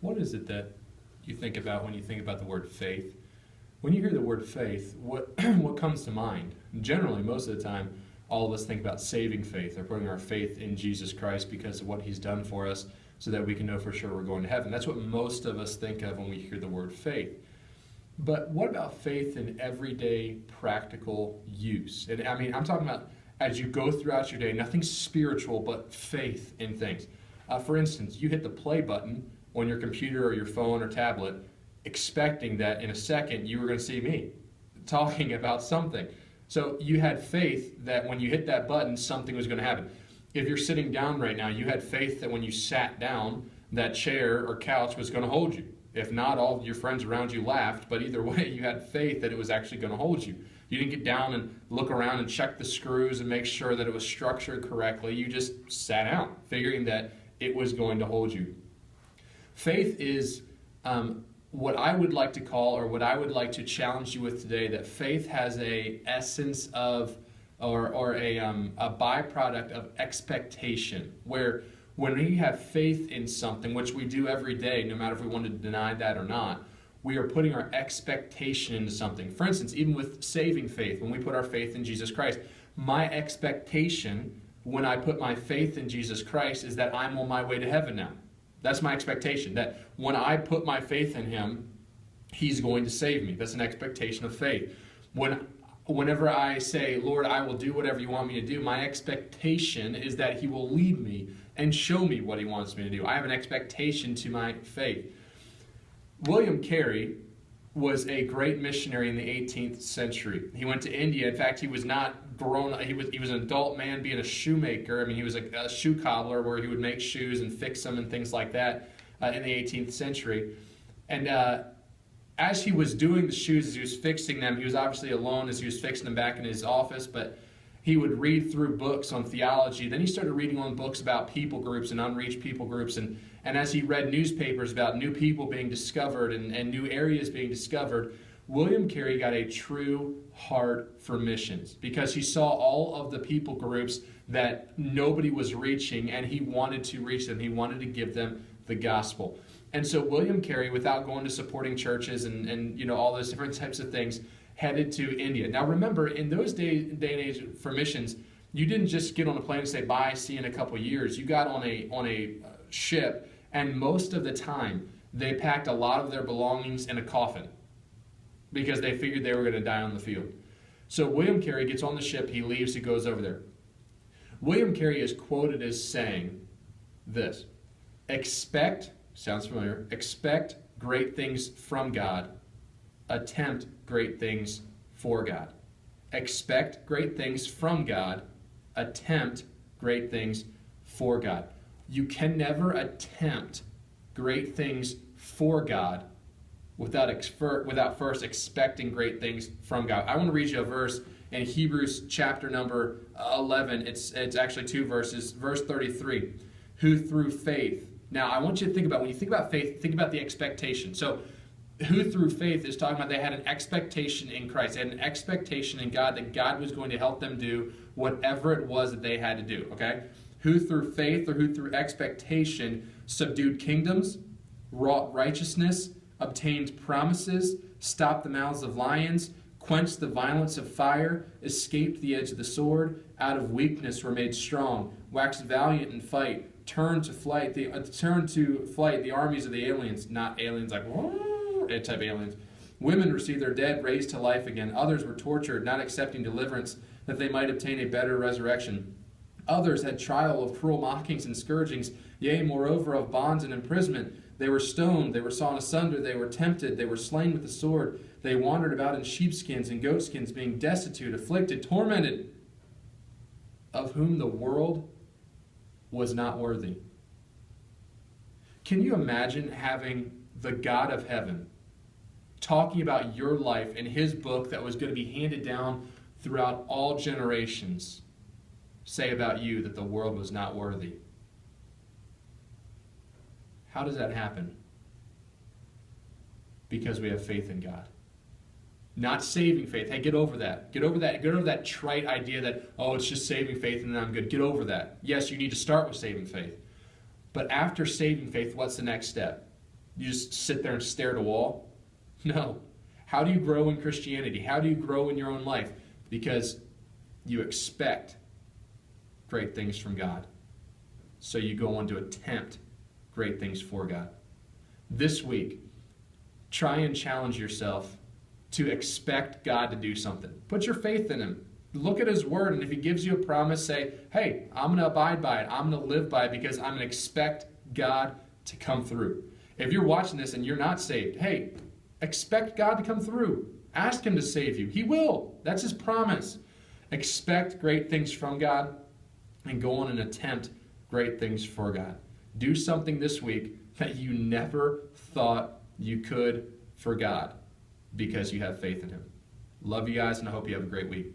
What is it that you think about when you think about the word faith? When you hear the word faith, what what comes to mind? Generally, most of the time, all of us think about saving faith, or putting our faith in Jesus Christ because of what he's done for us so that we can know for sure we're going to heaven. That's what most of us think of when we hear the word faith. But what about faith in everyday practical use? And I mean, I'm talking about as you go throughout your day, nothing spiritual, but faith in things. For instance, you hit the play button on your computer or your phone or tablet, expecting that in a second you were going to see me talking about something. So you had faith that when you hit that button, something was going to happen. If you're sitting down right now, you had faith that when you sat down, that chair or couch was going to hold you. If not, all of your friends around you laughed, but either way, you had faith that it was actually going to hold you. You didn't get down and look around and check the screws and make sure that it was structured correctly. You just sat down, figuring that it was going to hold you. Faith is what I would like to call, or what I would like to challenge you with today, that faith has a essence of, or a byproduct of expectation, where when we have faith in something, which we do every day, no matter if we want to deny that or not, we are putting our expectation into something. For instance, even with saving faith, when we put our faith in Jesus Christ, my expectation when I put my faith in Jesus Christ is that I'm on my way to heaven now. That's my expectation, that when I put my faith in him, he's going to save me. That's an expectation of faith. Whenever I say, Lord, I will do whatever you want me to do, my expectation is that he will lead me and show me what he wants me to do. I have an expectation to my faith. William Carey was a great missionary in the 18th century. He went to India. In fact, he was not grown. He was an adult man being a shoemaker. I mean, he was a shoe cobbler where he would make shoes and fix them and things like that in the 18th century. And as he was doing the shoes, as he was fixing them, he was obviously alone as he was fixing them back in his office, but he would read through books on theology. Then he started reading on books about people groups and unreached people groups. And as he read newspapers about new people being discovered and new areas being discovered, William Carey got a true heart for missions because he saw all of the people groups that nobody was reaching, and he wanted to reach them. He wanted to give them the gospel. And so William Carey, without going to supporting churches and all those different types of things, headed to India. Now remember, in those day and age for missions, you didn't just get on a plane and say, bye, see you in a couple of years. You got on a ship, and most of the time, they packed a lot of their belongings in a coffin because they figured they were going to die on the field. So William Carey gets on the ship, he leaves, he goes over there. William Carey is quoted as saying this: expect, sounds familiar, expect great things from God, attempt great things for God. Expect great things from God, attempt great things for God. You can never attempt great things for God without first expecting great things from God. I want to read you a verse in Hebrews chapter number 11. It's actually two verses. Verse 33, who through faith. Now, I want you to think about, when you think about faith, think about the expectation. So, who through faith is talking about they had an expectation in Christ. They had an expectation in God that God was going to help them do whatever it was that they had to do, okay? Who through faith or who through expectation subdued kingdoms, wrought righteousness, obtained promises, stopped the mouths of lions, quenched the violence of fire, escaped the edge of the sword, out of weakness were made strong, waxed valiant in fight, turned to flight the armies of the aliens, not aliens like type aliens. Women received their dead raised to life again. Others were tortured, not accepting deliverance, that they might obtain a better resurrection. Others had trial of cruel mockings and scourgings, yea, moreover, of bonds and imprisonment. They were stoned, they were sawn asunder, they were tempted, they were slain with the sword. They wandered about in sheepskins and goatskins, being destitute, afflicted, tormented, of whom the world was not worthy. Can you imagine having the God of heaven talking about your life in his book that was going to be handed down throughout all generations say about you that the world was not worthy? How does that happen? Because we have faith in God. Not saving faith. Hey, get over that. Get over that trite idea that, oh, it's just saving faith and then I'm good. Get over that. Yes, you need to start with saving faith. But after saving faith, what's the next step? You just sit there and stare at a wall? No. How do you grow in Christianity? How do you grow in your own life? Because you expect great things from God. So you go on to attempt great things for God. This week, try and challenge yourself to expect God to do something. Put your faith in Him. Look at His Word, and if He gives you a promise, say, hey, I'm going to abide by it. I'm going to live by it because I'm going to expect God to come through. If you're watching this and you're not saved, hey, expect God to come through. Ask Him to save you. He will. That's His promise. Expect great things from God and go on and attempt great things for God. Do something this week that you never thought you could for God because you have faith in Him. Love you guys, and I hope you have a great week.